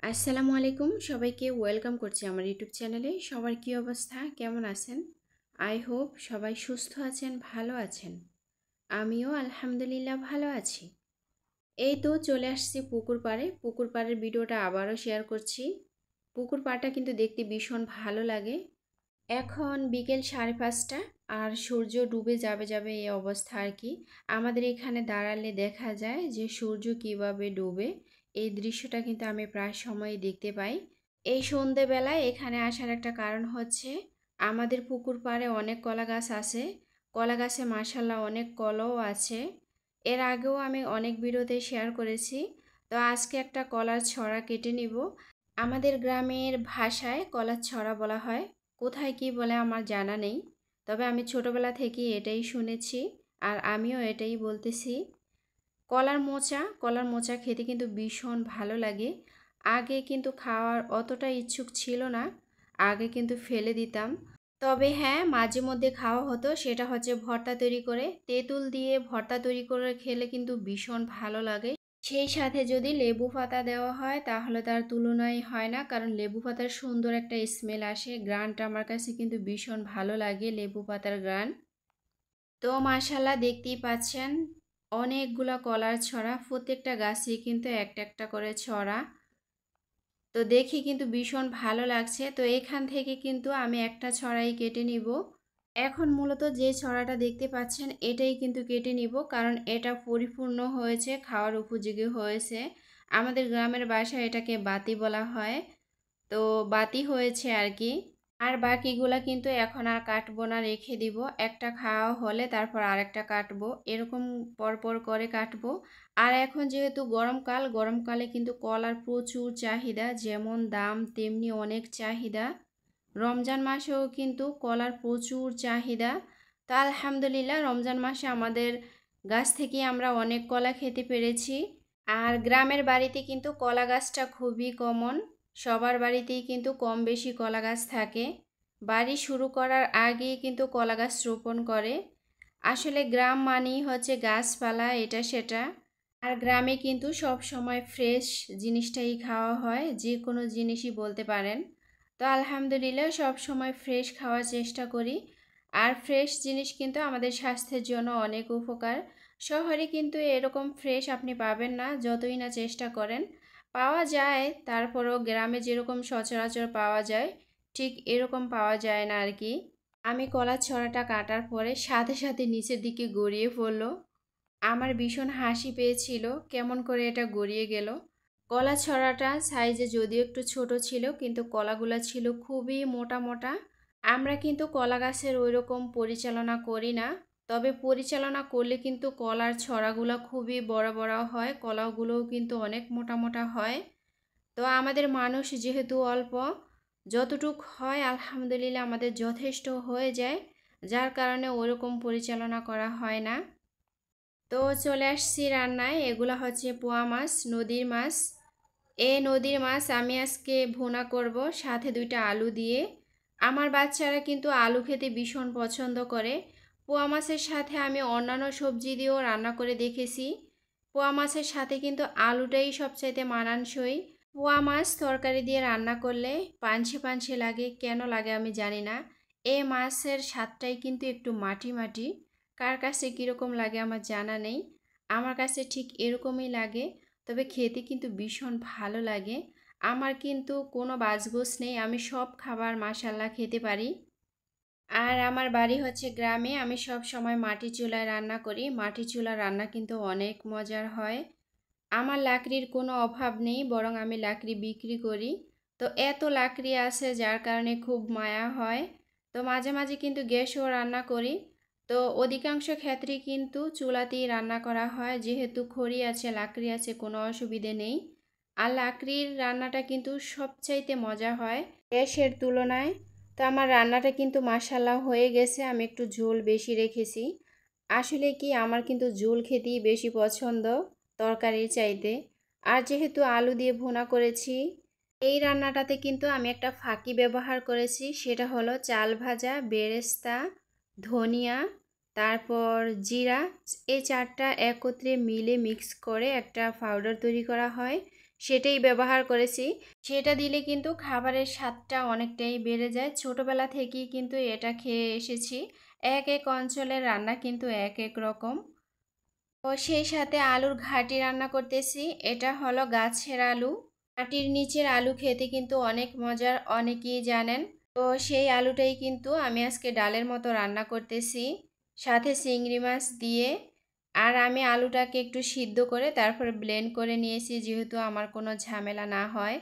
আসসালামু আলাইকুম, সবাইকে ওয়েলকাম করছি আমার ইউটিউব চ্যানেলে। সবার কি অবস্থা, কেমন আছেন? আই হোপ সবাই সুস্থ আছেন, ভালো আছেন। আমিও আলহামদুলিল্লাহ ভালো আছি। এই তো চলে আসছি পুকুর পাড়ে। পুকুর পাড়ের ভিডিওটা আবারও শেয়ার করছি। পুকুর পাড়টা কিন্তু দেখতে ভীষণ ভালো লাগে। এখন বিকেল 5:30 আর সূর্য ডুবে যাবে যাবে এই অবস্থা আর কি। আমাদের এখানে দাঁড়ালে দেখা যায় যে সূর্য কিভাবে ডুবে, এই দৃশ্যটা কিন্তু আমি প্রায় সময় দেখতে পাই। এই সন্ধেবেলায় এখানে আসার একটা কারণ হচ্ছে আমাদের পুকুর পাড়ে অনেক কলা গাছ আছে। কলা গাছে মাশাল্লাহ অনেক কলাও আছে। এর আগেও আমি অনেক ভিডিওতে শেয়ার করেছি। তো আজকে একটা কলার ছড়া কেটে নিব। আমাদের গ্রামের ভাষায় কলার ছড়া বলা হয়। কোথায় কি বলে আমার জানা নেই, তবে আমি ছোটবেলা থেকে এটাই শুনেছি আর আমিও এটাই বলতেছি। কলার মোচা খেতে কিন্তু ভীষণ ভালো লাগে। আগে কিন্তু খাওয়ার অতটা ইচ্ছুক ছিল না, আগে কিন্তু ফেলে দিতাম। তবে হ্যাঁ, মাঝে মধ্যে খাওয়া হতো, সেটা হচ্ছে ভর্তা তৈরি করে। তেঁতুল দিয়ে ভর্তা তৈরি করে খেলে কিন্তু ভীষণ ভালো লাগে। সেই সাথে যদি লেবু পাতা দেওয়া হয় তাহলে তার তুলনাই হয় না, কারণ লেবু পাতার সুন্দর একটা স্মেল আসে। গ্রানটা আমার কাছে কিন্তু ভীষণ ভালো লাগে, লেবু পাতার গ্রান। তো মাশাল্লাহ দেখতেই পাচ্ছেন অনেকগুলা কলার ছড়া, প্রত্যেকটা গাছে কিন্তু একটা একটা করে ছড়া। তো দেখি কিন্তু ভীষণ ভালো লাগছে। তো এখান থেকে কিন্তু আমি একটা ছড়াই কেটে নিব। এখন মূলত যে ছড়াটা দেখতে পাচ্ছেন এটাই কিন্তু কেটে নিব, কারণ এটা পরিপূর্ণ হয়েছে, খাওয়ার উপযোগী হয়েছে। আমাদের গ্রামের বাসায় এটাকে বাতি বলা হয়। তো বাতি হয়েছে আর কি। আর বাকিগুলা কিন্তু এখন আর কাটবো না, রেখে দিব। একটা খাওয়া হলে তারপর আরেকটা কাটবো, এরকম পরপর করে কাটবো। আর এখন যেহেতু গরমকাল, গরমকালে কিন্তু কলার প্রচুর চাহিদা, যেমন দাম তেমনি অনেক চাহিদা। রমজান মাসেও কিন্তু কলার প্রচুর চাহিদা। তা আলহামদুলিল্লাহ রমজান মাসে আমাদের গাছ থেকে আমরা অনেক কলা খেতে পেরেছি। আর গ্রামের বাড়িতে কিন্তু কলা গাছটা খুবই কমন। সবার বাড়িতেই কিন্তু কম বেশি কলা গাছ থাকে। বাড়ি শুরু করার আগেই কিন্তু কলা গাছ রোপণ করে। আসলে গ্রাম মানেই হচ্ছে গাছপালা, এটা সেটা। আর গ্রামে কিন্তু সব সময় ফ্রেশ জিনিসটাই খাওয়া হয়, যে কোনো জিনিসই বলতে পারেন। তো আলহামদুলিল্লাহ সব সময় ফ্রেশ খাওয়ার চেষ্টা করি। আর ফ্রেশ জিনিস কিন্তু আমাদের স্বাস্থ্যের জন্য অনেক উপকার। শহরে কিন্তু এরকম ফ্রেশ আপনি পাবেন না, যতই না চেষ্টা করেন। পাওয়া যায়, তারপরও গ্রামে যেরকম সচরাচর পাওয়া যায় ঠিক এরকম পাওয়া যায় না আর কি। আমি কলার ছড়াটা কাটার পরে সাথে সাথে নিচের দিকে গড়িয়ে পড়লো। আমার ভীষণ হাসি পেয়েছিল, কেমন করে এটা গড়িয়ে গেল। কলা ছড়াটা সাইজে যদিও একটু ছোট ছিল, কিন্তু কলাগুলা ছিল খুবই মোটা মোটা। আমরা কিন্তু কলা গাছের ওই রকম পরিচালনা করি না, তবে পরিচালনা করলে কিন্তু কলার ছড়াগুলো খুবই বড় বড় হয়, কলাগুলোও কিন্তু অনেক মোটা মোটা হয়। তো আমাদের মানুষ যেহেতু অল্প, যতটুক হয় আলহামদুলিল্লাহ আমাদের যথেষ্ট হয়ে যায়, যার কারণে ওরকম পরিচালনা করা হয় না। তো চলে আসছি রান্নায়। এগুলো হচ্ছে পোয়া মাছ, নদীর মাছ। এই নদীর মাছ আমি আজকে ভুনা করব সাথে 2টা আলু দিয়ে। আমার বাচ্চারা কিন্তু আলু খেতে ভীষণ পছন্দ করে। পোয়া মাছের সাথে আমি অন্যান্য সবজি দিয়েও রান্না করে দেখেছি। পোয়া মাছের সাথে কিন্তু আলুটাই সবচাইতে মানানসই। পোয়া মাছ তরকারি দিয়ে রান্না করলে পানসে পানসে লাগে, কেন লাগে আমি জানি না। এই মাছের স্বাদটাই কিন্তু একটু মাটি মাটি। কার কাছে কীরকম লাগে আমার জানা নেই, আমার কাছে ঠিক এরকমই লাগে। তবে খেতে কিন্তু ভীষণ ভালো লাগে। আমার কিন্তু কোনো বাছগোছ নেই, আমি সব খাবার মাশাল্লাহ খেতে পারি। আর আমার বাড়ি হচ্ছে গ্রামে, আমি সব সময় মাটির চুলায় রান্না করি। মাটির চুলার রান্না কিন্তু অনেক মজার হয়। আমার লাকড়ির কোনো অভাব নেই, বরং আমি লাকড়ি বিক্রি করি। তো এত লাকড়ি আছে যার কারণে খুব মায়া হয়। তো মাঝে মাঝে কিন্তু গ্যাসও রান্না করি। তো অধিকাংশ ক্ষেত্রেই কিন্তু চুলাতেই রান্না করা হয়, যেহেতু খড়ি আছে লাকড়ি আছে কোনো অসুবিধে নেই। আর লাকড়ির রান্নাটা কিন্তু সবচাইতে মজা হয় গ্যাসের তুলনায়। তো আমার রান্নাটা কিন্তু মাশাল্লাহ হয়ে গেছে, আমি একটু ঝোল বেশি রেখেছি। আসলে কি আমার কিন্তু ঝোল খেতেই বেশি পছন্দ তরকারির চাইতে। আর যেহেতু আলু দিয়ে ভুনা করেছি, এই রান্নাটাতে কিন্তু আমি একটা ফাঁকি ব্যবহার করেছি, সেটা হলো চাল ভাজা, বেরেস্তা, ধনিয়া, তারপর জিরা। এই চারটা একত্রে মিলে মিক্স করে একটা পাউডার তৈরি করা হয়, সেটাই ব্যবহার করেছি। সেটা দিলে কিন্তু খাবারের স্বাদটা অনেকটাই বেড়ে যায়। ছোটোবেলা থেকেই কিন্তু এটা খেয়ে এসেছি। এক এক অঞ্চলের রান্না কিন্তু এক এক রকম। তো সেই সাথে আলুর ঘাটি রান্না করতেছি। এটা হলো গাছের আলু। মাটির নিচের আলু খেতে কিন্তু অনেক মজার, অনেকেই জানেন। তো সেই আলুটাই কিন্তু আমি আজকে ডালের মতো রান্না করতেছি, সাথে চিংড়ি মাছ দিয়ে। আর আমি আলুটাকে একটু সিদ্ধ করে তারপর ব্লেন্ড করে নিয়েছি, যেহেতু আমার কোনো ঝামেলা না হয়।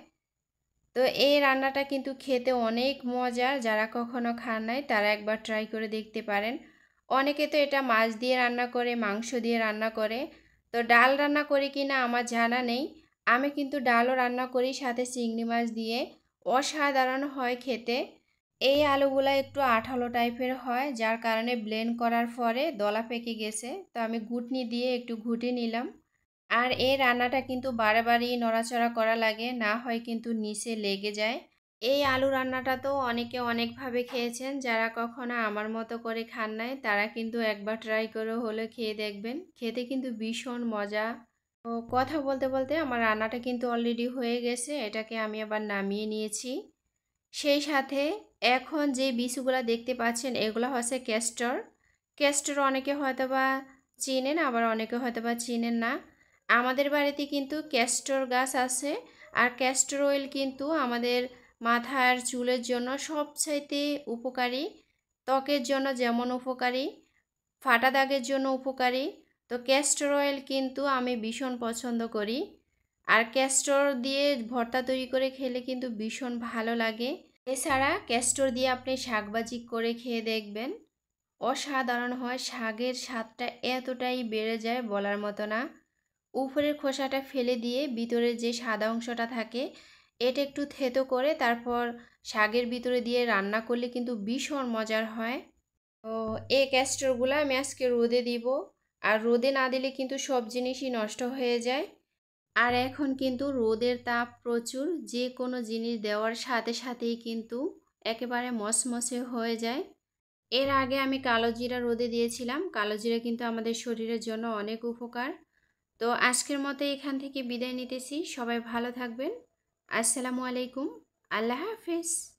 তো এই রান্নাটা কিন্তু খেতে অনেক মজার। যারা কখনো খান নাই তারা একবার ট্রাই করে দেখতে পারেন। অনেকে তো এটা মাছ দিয়ে রান্না করে, মাংস দিয়ে রান্না করে। তো ডাল রান্না করি কি না আমার জানা নেই। আমি কিন্তু ডালও রান্না করি সাথে চিংড়ি মাছ দিয়ে। অসাধারণ হয় খেতে। এই আলুগুলা একটু আঠালো টাইপের হয়, যার কারণে ব্লেন্ড করার পরে দলা পেকে গেছে। তো আমি ঘুটনি দিয়ে একটু ঘুটে নিলাম। আর এই রান্নাটা কিন্তু বারে বারেই নড়াচড়া করা লাগে, না হয় কিন্তু নিচে লেগে যায়। এই আলু রান্নাটা তো অনেকে অনেকভাবে খেয়েছেন। যারা কখনো আমার মতো করে খান নাই তারা কিন্তু একবার ট্রাই করে হলে খেয়ে দেখবেন। খেতে কিন্তু ভীষণ মজা। তো কথা বলতে বলতে আমার রান্নাটা কিন্তু অলরেডি হয়ে গেছে। এটাকে আমি আবার নামিয়ে নিয়েছি। সেই সাথে এখন যে বীজগুলা দেখতে পাচ্ছেন এগুলো হচ্ছে ক্যাস্টর। ক্যাস্টর অনেকে হয়তোবা চিনেন, আবার অনেকে হয়তোবা চিনেন না। আমাদের বাড়িতে কিন্তু ক্যাস্টর গাছ আছে। আর ক্যাস্টর অয়েল কিন্তু আমাদের মাথার চুলের জন্য সবচাইতে উপকারী। ত্বকের জন্য যেমন উপকারী, ফাটা দাগের জন্য উপকারী। তো ক্যাস্টর অয়েল কিন্তু আমি ভীষণ পছন্দ করি। আর ক্যাস্টর দিয়ে ভর্তা তৈরি করে খেলে কিন্তু ভীষণ ভালো লাগে। এছাড়া ক্যাস্টর দিয়ে আপনি শাকভাজি করে খেয়ে দেখবেন, অসাধারণ হয়। শাকের স্বাদটা এতটাই বেড়ে যায় বলার মতো না। উপরের খোসাটা ফেলে দিয়ে ভিতরে যে সাদা অংশটা থাকে এটা একটু থেতো করে তারপর শাকের ভিতরে দিয়ে রান্না করলে কিন্তু ভীষণ মজার হয়। তো এই ক্যাস্টরগুলো আমি আজকে রোদে দিব। আর রোদে না দিলে কিন্তু সব জিনিসই নষ্ট হয়ে যায়। আর এখন কিন্তু রোদের তাপ প্রচুর, যে কোনো জিনিস দেওয়ার সাথে সাথেই কিন্তু একেবারে মচমচে হয়ে যায়। এর আগে আমি কালো জিরা রোদে দিয়েছিলাম। কালো জিরা কিন্তু আমাদের শরীরের জন্য অনেক উপকার। তো আজকের মতো এখান থেকে বিদায় নিতেছি। সবাই ভালো থাকবেন। আসসালামু আলাইকুম। আল্লাহ হাফেজ।